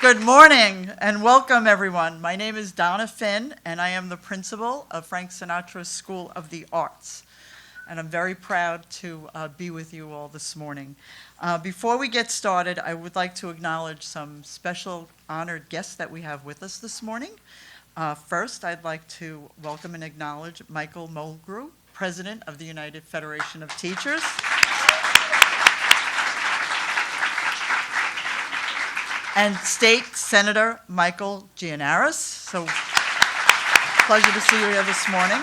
Good morning and welcome, everyone. My name is Donna Finn, and I am the principal of Frank Sinatra School of the Arts. And I'm very proud to be with you all this morning. Before we get started, I would like to acknowledge some special honored guests that we have with us this morning. First, I'd like to welcome and acknowledge Michael Mulgrew, President of the United Federation of Teachers. And State Senator Michael Gianaris. So, pleasure to see you here this morning.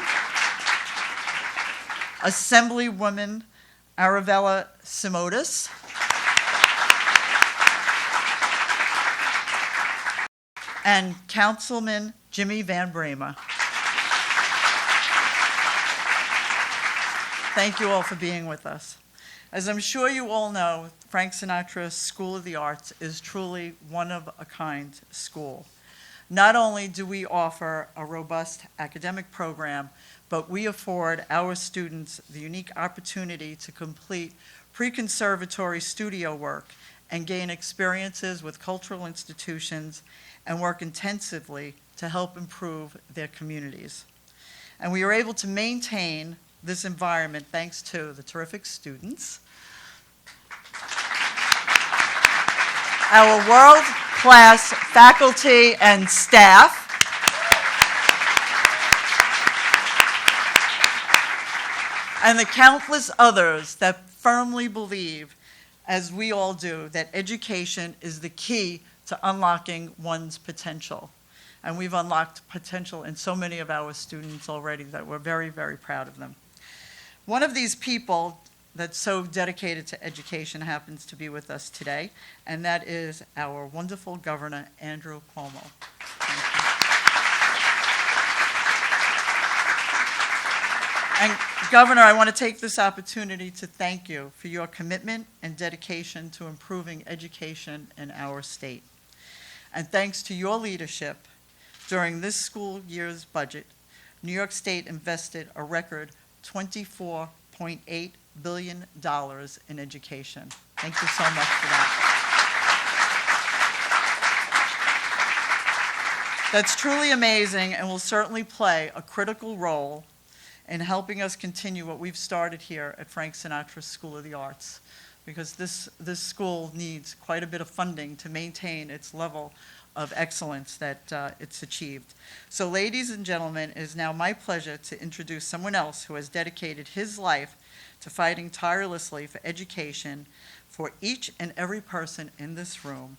Assemblywoman Aravella Simotis. And Councilman Jimmy Van Bramer. Thank you all for being with us. As I'm sure you all know, Frank Sinatra School of the Arts is truly one-of-a-kind school. Not only do we offer a robust academic program, but we afford our students the unique opportunity to complete pre-conservatory studio work and gain experiences with cultural institutions and work intensively to help improve their communities. And we are able to maintain this environment thanks to the terrific students, our world-class faculty and staff, and the countless others that firmly believe, as we all do, that education is the key to unlocking one's potential. And we've unlocked potential in so many of our students already that we're very, very proud of them. One of these people that's so dedicated to education happens to be with us today, and that is our wonderful Governor, Andrew Cuomo. And Governor, I want to take this opportunity to thank you for your commitment and dedication to improving education in our state. And thanks to your leadership, during this school year's budget, New York State invested a record $24.8 billion in education. Thank you so much for that. That's truly amazing and will certainly play a critical role in helping us continue what we've started here at Frank Sinatra School of the Arts, because this school needs quite a bit of funding to maintain its level of excellence that it's achieved. So ladies and gentlemen, it is now my pleasure to introduce someone else who has dedicated his life to fighting tirelessly for education for each and every person in this room,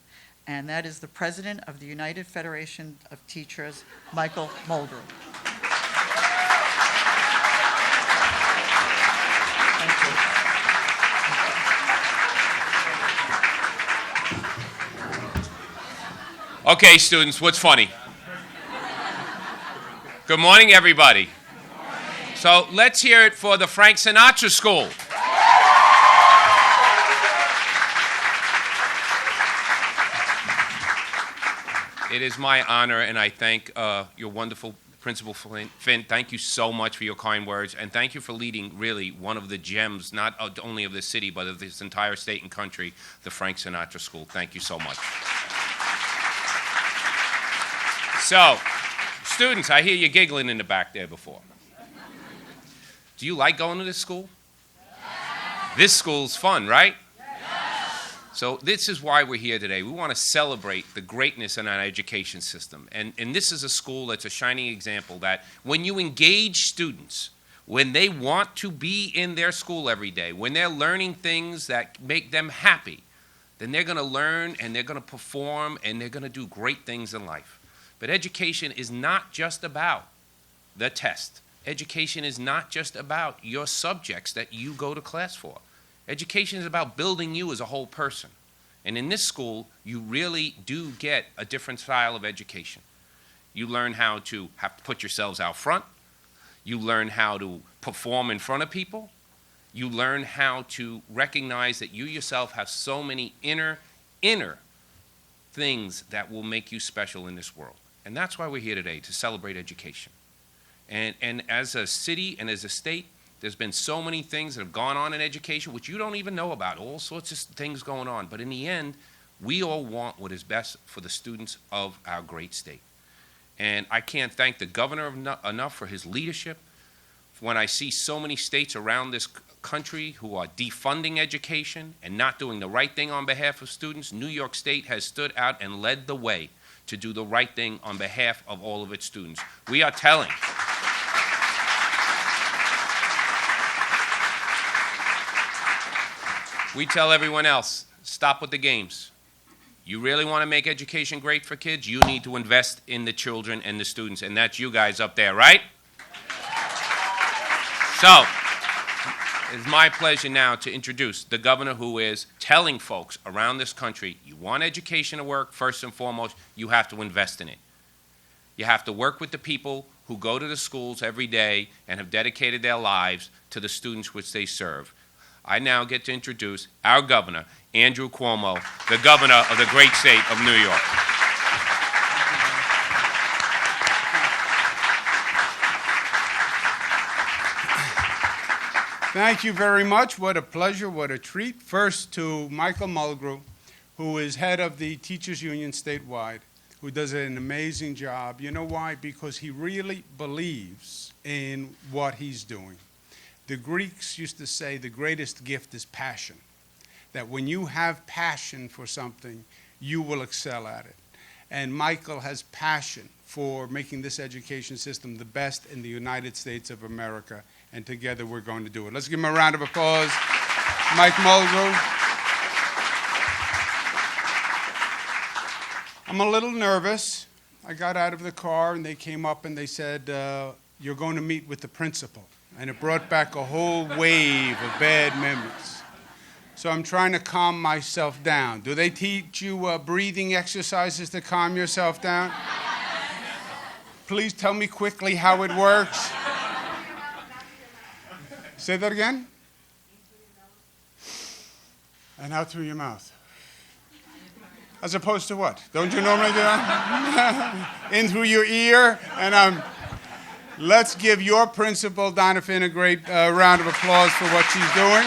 and that is the President of the United Federation of Teachers, Michael Mulgrew. Thank you. Okay, students, what's funny? Good morning, everybody. So let's hear it for the Frank Sinatra School. It is my honor, and I thank your wonderful Principal Finn. Thank you so much for your kind words, and thank you for leading really one of the gems, not only of this city, but of this entire state and country, the Frank Sinatra School. Thank you so much. So, students, I hear you giggling in the back there before. Do you like going to this school? Yes. This school's fun, right? Yes. So this is why we're here today. We want to celebrate the greatness in our education system. And this is a school that's a shining example that when you engage students, when they want to be in their school every day, when they're learning things that make them happy, then they're going to learn and they're going to perform and they're going to do great things in life. But education is not just about the test. Education is not just about your subjects that you go to class for. Education is about building you as a whole person. And in this school, you really do get a different style of education. You learn how to put yourselves out front. You learn how to perform in front of people. You learn how to recognize that you yourself have so many inner things that will make you special in this world. And that's why we're here today, to celebrate education. And as a city and as a state, there's been so many things that have gone on in education which you don't even know about, all sorts of things going on. But in the end, We all want what is best for the students of our great state. And I can't thank the governor enough for his leadership. When I see so many states around this country who are defunding education and not doing the right thing on behalf of students, New York State has stood out and led the way to do the right thing on behalf of all of its students. We are telling. We tell everyone else, stop with the games. You really want to make education great for kids, you need to invest in the children and the students, and that's you guys up there, right? So, it's my pleasure now to introduce the governor who is telling folks around this country, you want education to work, first and foremost, you have to invest in it. You have to work with the people who go to the schools every day and have dedicated their lives to the students which they serve. I now get to introduce our governor, Andrew Cuomo, the governor of the great state of New York. Thank you very much. What a pleasure, what a treat. First to Michael Mulgrew, who is head of the Teachers Union statewide, who does an amazing job. You know why? Because he really believes in what he's doing. The Greeks used to say the greatest gift is passion, that when you have passion for something, you will excel at it. And Michael has passion for making this education system the best in the United States of America, and together we're going to do it. Let's give him a round of applause. Mike Mulgrew. I'm a little nervous. I got out of the car and they came up and they said, you're going to meet with the principal. And it brought back a whole wave of bad memories. So I'm trying to calm myself down. Do they teach you breathing exercises to calm yourself down? Please tell me quickly how it works. Say that again. And out through your mouth. As opposed to what? Don't you normally do that? In through your ear, and let's give your principal, Donna Finn, a great round of applause for what she's doing.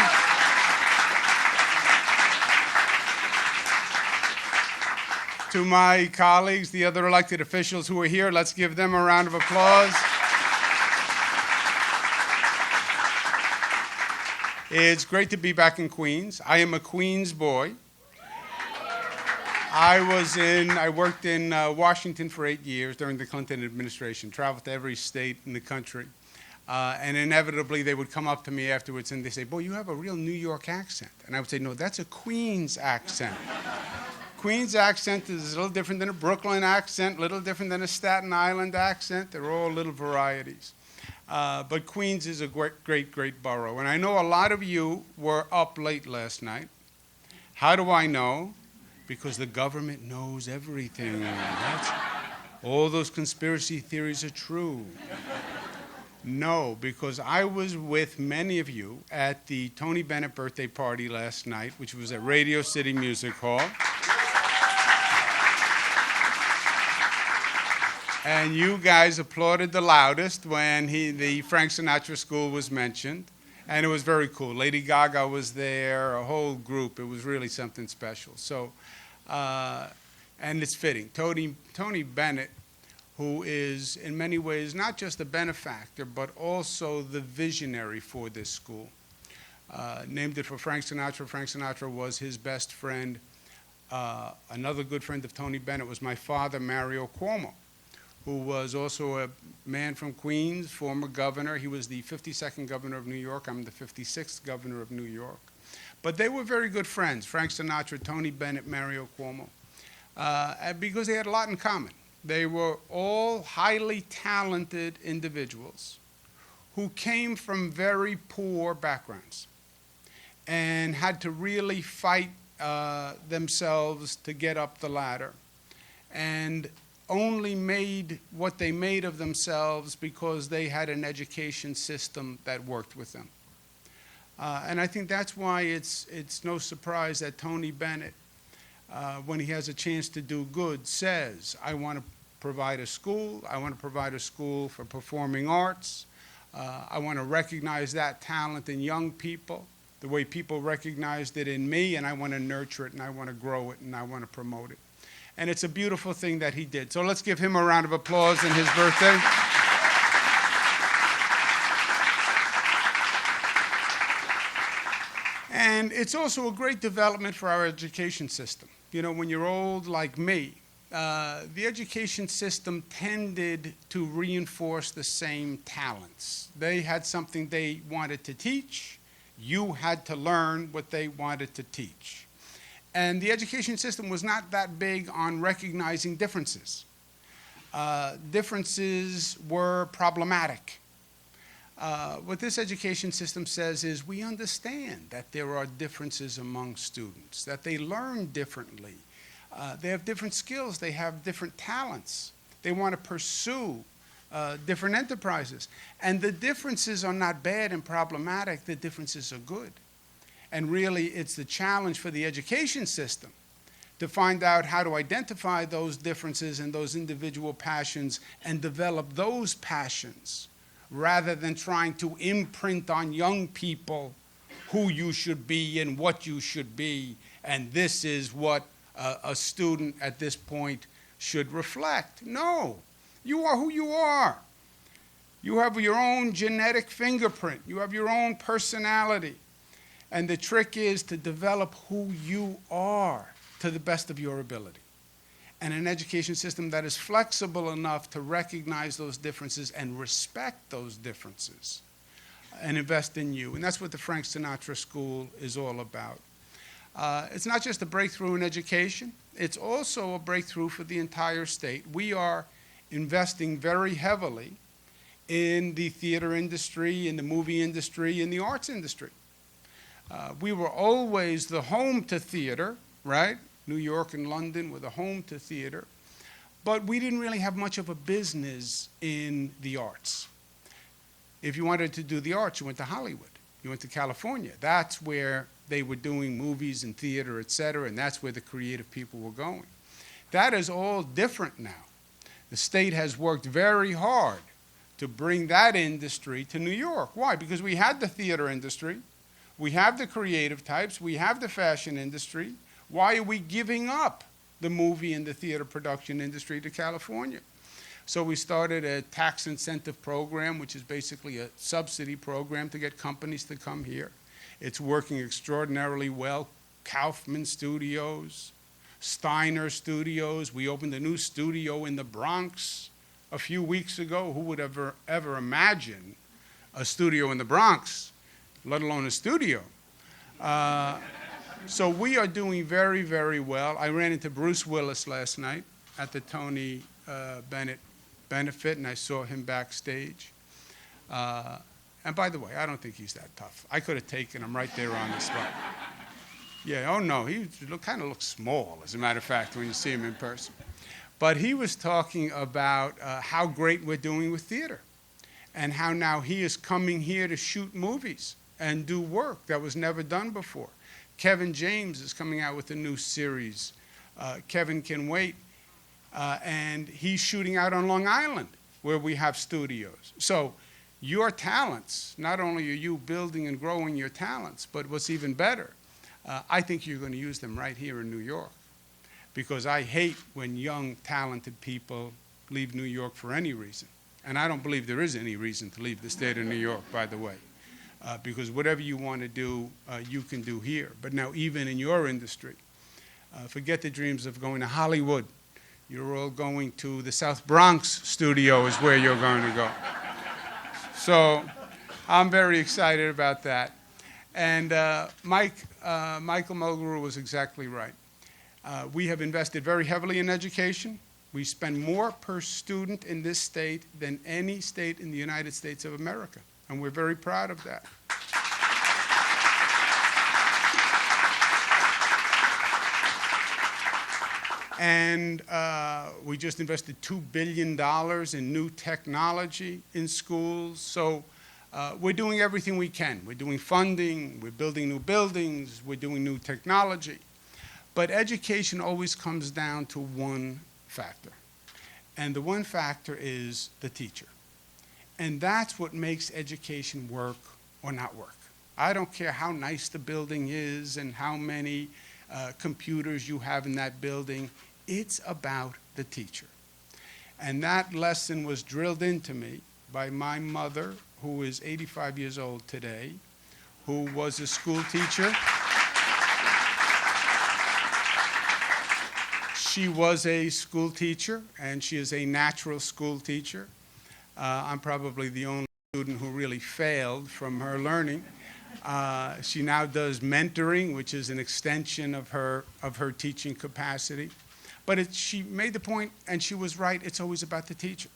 To my colleagues, the other elected officials who are here, let's give them a round of applause. It's great to be back in Queens. I am a Queens boy. I worked in Washington for 8 years during the Clinton administration, traveled to every state in the country. And inevitably, they would come up to me afterwards and they say, boy, you have a real New York accent. And I would say, no, that's a Queens accent. Queens accent is a little different than a Brooklyn accent, a little different than a Staten Island accent. They're all little varieties. But Queens is a great, great, great borough. And I know a lot of you were up late last night. How do I know? Because the government knows everything. All those conspiracy theories are true. No, because I was with many of you at the Tony Bennett birthday party last night, which was at Radio City Music Hall. And you guys applauded the loudest when the Frank Sinatra School was mentioned. And it was very cool. Lady Gaga was there, a whole group. It was really something special. So, and it's fitting. Tony Bennett, who is in many ways not just a benefactor, but also the visionary for this school. Named it for Frank Sinatra. Frank Sinatra was his best friend. Another good friend of Tony Bennett was my father, Mario Cuomo, who was also a man from Queens, former governor. He was the 52nd governor of New York. I'm the 56th governor of New York. But they were very good friends, Frank Sinatra, Tony Bennett, Mario Cuomo, because they had a lot in common. They were all highly talented individuals who came from very poor backgrounds and had to really fight themselves to get up the ladder, and only made what they made of themselves because they had an education system that worked with them. And I think that's why it's no surprise that Tony Bennett, when he has a chance to do good, says, I want to provide a school. I want to provide a school for performing arts. I want to recognize that talent in young people. the way people recognized it in me, and I want to nurture it, and I want to grow it, and I want to promote it. And it's a beautiful thing that he did. So let's give him a round of applause on his birthday. And it's also a great development for our education system. You know, when you're old like me, the education system tended to reinforce the same talents. They had something they wanted to teach. You had to learn what they wanted to teach. And the education system was not that big on recognizing differences. Differences were problematic. What this education system says is we understand that there are differences among students, that they learn differently. They have different skills, they have different talents. They want to pursue different enterprises. And the differences are not bad and problematic, the differences are good. And really, it's the challenge for the education system to find out how to identify those differences and those individual passions and develop those passions rather than trying to imprint on young people who you should be and what you should be, and this is what a student at this point should reflect. No, you are who you are. You have your own genetic fingerprint. You have your own personality. And the trick is to develop who you are to the best of your ability. And an education system that is flexible enough to recognize those differences and respect those differences and invest in you. And that's what the Frank Sinatra School is all about. It's not just a breakthrough in education, it's also a breakthrough for the entire state. We are investing very heavily in the theater industry, in the movie industry, in the arts industry. We were always the home to theater, right? New York and London were the home to theater, but we didn't really have much of a business in the arts. If you wanted to do the arts, you went to Hollywood, you went to California. That's where they were doing movies and theater, et cetera, and that's where the creative people were going. That is all different now. The state has worked very hard to bring that industry to New York. Why? Because we had the theater industry, we have the creative types, we have the fashion industry. Why are we giving up the movie and the theater production industry to California? So we started a tax incentive program, which is basically a subsidy program to get companies to come here. It's working extraordinarily well. Kaufman Studios, Steiner Studios. We opened a new studio in the Bronx a few weeks ago. Who would ever imagine a studio in the Bronx, let alone a studio? So we are doing very, very well. I ran into Bruce Willis last night at the Tony Bennett benefit, and I saw him backstage. And by the way, I don't think he's that tough. I could have taken him right there on the spot. Yeah, oh no, he kind of looks small, as a matter of fact, when you see him in person. But he was talking about how great we're doing with theater and how now he is coming here to shoot movies and do work that was never done before. Kevin James is coming out with a new series, Kevin Can Wait, and he's shooting out on Long Island, where we have studios. So your talents, not only are you building and growing your talents, but what's even better, I think you're going to use them right here in New York. Because I hate when young, talented people leave New York for any reason. And I don't believe there is any reason to leave the state of New York, by the way. Because whatever you want to do, you can do here. But now, even in your industry, forget the dreams of going to Hollywood. You're all going to the South Bronx studio is where you're going to go. So I'm very excited about that. And Michael Mulgrew was exactly right. We have invested very heavily in education. We spend more per student in this state than any state in the United States of America. And we're very proud of that. And we just invested $2 billion in new technology in schools. So we're doing everything we can. We're doing funding, we're building new buildings, we're doing new technology. But education always comes down to one factor. And the one factor is the teacher. And that's what makes education work or not work. I don't care how nice the building is and how many computers you have in that building. It's about the teacher. And that lesson was drilled into me by my mother, who is 85 years old today, who was a school teacher. She was a school teacher, and she is a natural school teacher. I'm probably the only student who really failed from her learning. She now does mentoring, which is an extension of her teaching capacity. But she made the point, and she was right, it's always about the teacher.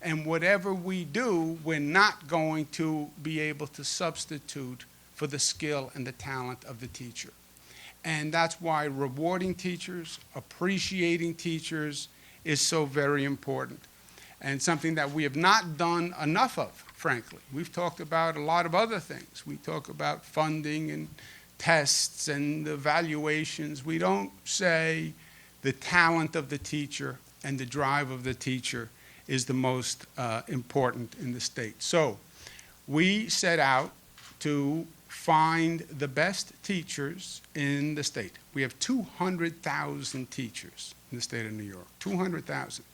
And whatever we do, we're not going to be able to substitute for the skill and the talent of the teacher. And that's why rewarding teachers, appreciating teachers is so very important, and something that we have not done enough of, frankly. We've talked about a lot of other things. We talk about funding and tests and evaluations. We don't say the talent of the teacher and the drive of the teacher is the most important in the state. So we set out to find the best teachers in the state. We have 200,000 teachers in the state of New York, 200,000.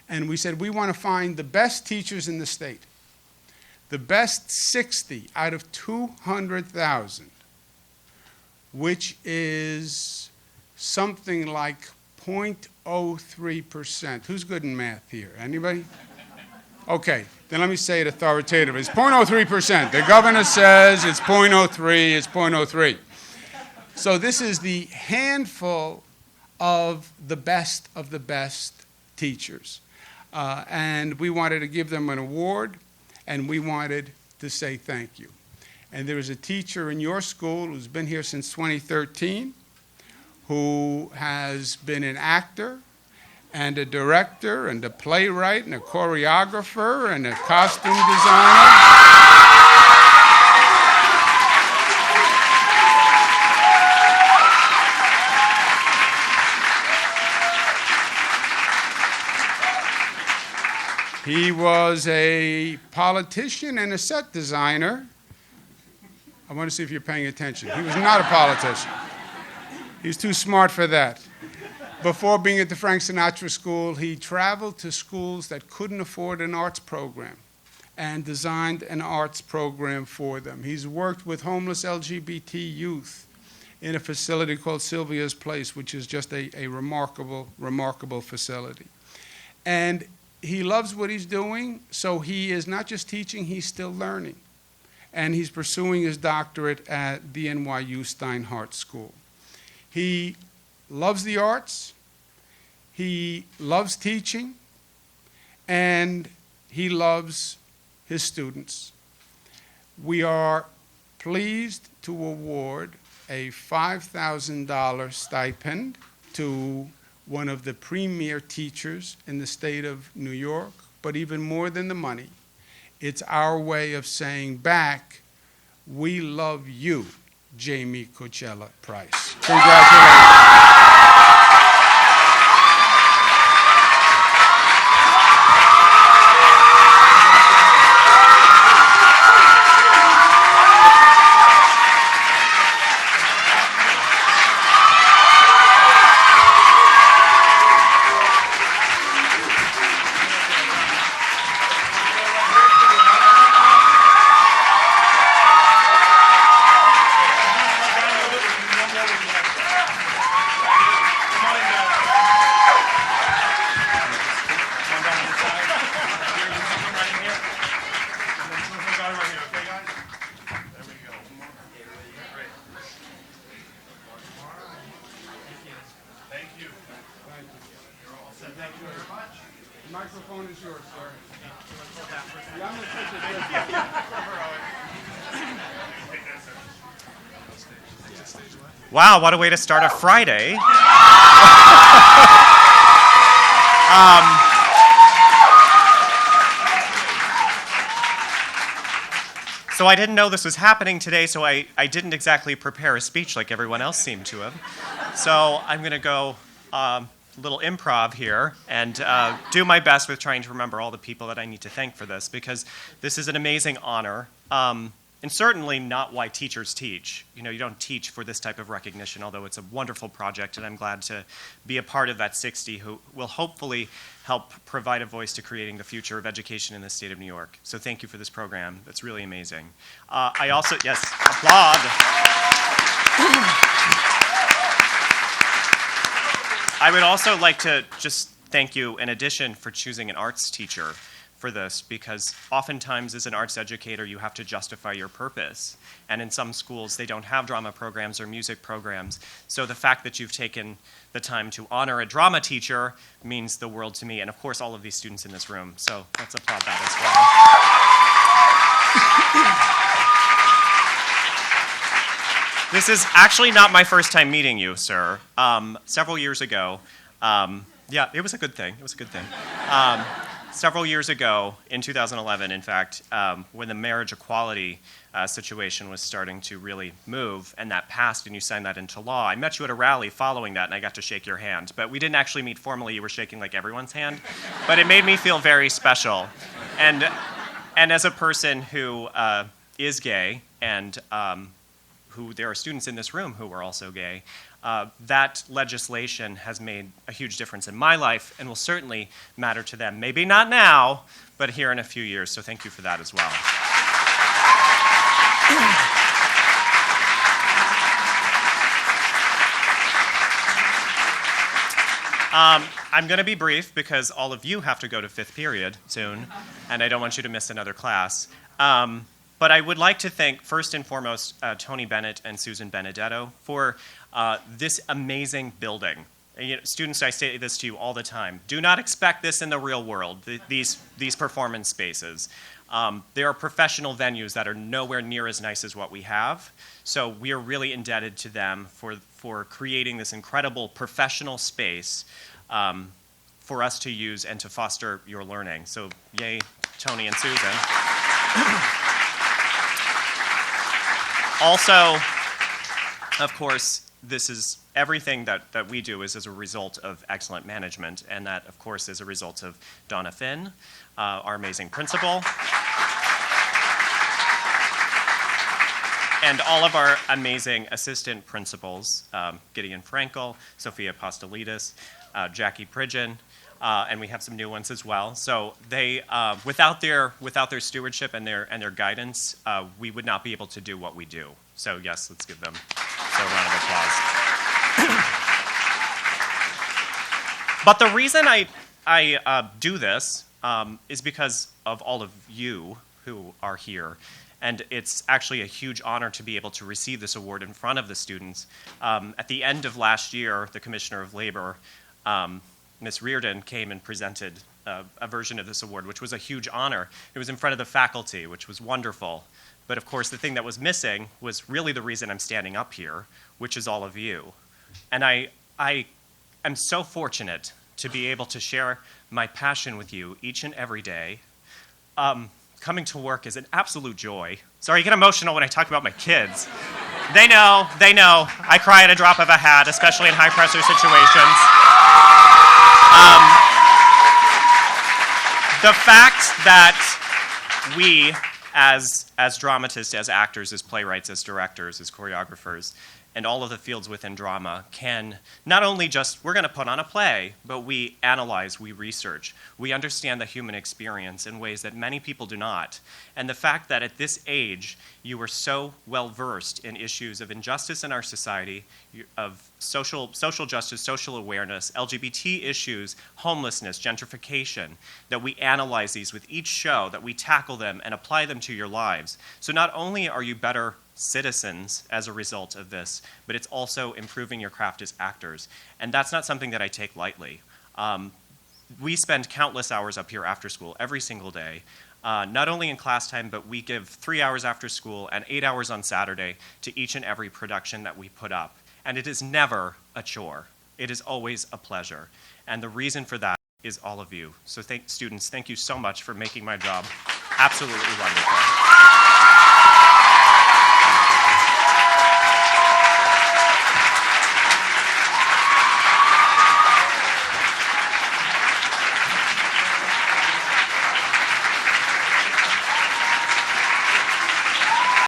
And we said we want to find the best teachers in the state, the best 60 out of 200,000, which is something like 0.03%. Who's good in math here? Anybody? Okay, then let me say it authoritatively. It's 0.03%. The governor says it's 0.03, it's 0.03. So this is the handful of the best teachers. And we wanted to give them an award, and we wanted to say thank you. And there is a teacher in your school who's been here since 2013, who has been an actor, and a director, and a playwright, and a choreographer, and a costume designer. He was a politician and a set designer. I want to see if you're paying attention. He was not a politician. He was too smart for that. Before being at the Frank Sinatra School, he traveled to schools that couldn't afford an arts program and designed an arts program for them. He's worked with homeless LGBT youth in a facility called Sylvia's Place, which is just a remarkable, remarkable facility. And he loves what he's doing, so he is not just teaching, he's still learning. And he's pursuing his doctorate at the NYU Steinhardt School. He loves the arts, he loves teaching, and he loves his students. We are pleased to award a $5,000 stipend to one of the premier teachers in the state of New York, but even more than the money, it's our way of saying back, we love you, Jamie Coachella Price. Congratulations. The microphone is yours, sir. Yeah, I'm gonna take it. Wow, what a way to start a Friday. So I didn't know this was happening today, so I didn't exactly prepare a speech like everyone else seemed to have. So I'm going to go a little improv here and do my best with trying to remember all the people that I need to thank for this, because this is an amazing honor. In and certainly not why teachers teach. You know, you don't teach for this type of recognition, although it's a wonderful project, and I'm glad to be a part of that 60 who will hopefully help provide a voice to creating the future of education in the state of New York. So thank you for this program. That's really amazing. I also, yes, applaud. I would also like to just thank you, in addition, for choosing an arts teacher for this, because oftentimes as an arts educator, you have to justify your purpose. And in some schools, they don't have drama programs or music programs. So the fact that you've taken the time to honor a drama teacher means the world to me, and of course, all of these students in this room. So let's applaud that as well. This is actually not my first time meeting you, sir. Several years ago, yeah, it was a good thing. It was a good thing. Several years ago, in 2011, in fact, when the marriage equality situation was starting to really move, and that passed and you signed that into law, I met you at a rally following that, and I got to shake your hand. But we didn't actually meet formally. You were shaking like everyone's hand. But it made me feel very special. And as a person who is gay, and who there are students in this room who are also gay, that legislation has made a huge difference in my life and will certainly matter to them. Maybe not now, but here in a few years. So thank you for that as well. I'm going to be brief because all of you have to go to 5th period soon, and I don't want you to miss another class. But I would like to thank, first and foremost, Tony Bennett and Susan Benedetto for this amazing building. You know, students, I say this to you all the time. Do not expect this in the real world, these performance spaces. There are professional venues that are nowhere near as nice as what we have. So we are really indebted to them for creating this incredible professional space for us to use and to foster your learning. So yay, Tony and Susan. Also, of course, this is everything that we do is as a result of excellent management, and that, of course, is a result of Donna Finn, our amazing principal, and all of our amazing assistant principals, Gideon Frankel, Sophia Apostolidis, Jackie Pridgeon, and we have some new ones as well. So they, without their stewardship and their guidance, we would not be able to do what we do. So yes, let's give them a round of applause. But the reason I do this is because of all of you who are here. And it's actually a huge honor to be able to receive this award in front of the students. At the end of last year, the Commissioner of Labor, Ms. Reardon, came and presented a version of this award, which was a huge honor. It was in front of the faculty, which was wonderful. But of course, the thing that was missing was really the reason I'm standing up here, which is all of you. And I am so fortunate to be able to share my passion with you each and every day. Coming to work is an absolute joy. Sorry, I get emotional when I talk about my kids. They know. I cry at a drop of a hat, especially in high-pressure situations. The fact that we, as dramatists, as actors, as playwrights, as directors, as choreographers, and all of the fields within drama can not only just, we're going to put on a play, but we analyze, we research, we understand the human experience in ways that many people do not. And the fact that at this age, you are so well versed in issues of injustice in our society, of social justice, social awareness, LGBT issues, homelessness, gentrification, that we analyze these with each show, that we tackle them and apply them to your lives. So not only are you better citizens as a result of this, but it's also improving your craft as actors. And that's not something that I take lightly. We spend countless hours up here after school every single day, not only in class time, but we give 3 hours after school and 8 hours on Saturday to each and every production that we put up. And it is never a chore. It is always a pleasure. And the reason for that is all of you. So students, thank you so much for making my job absolutely wonderful.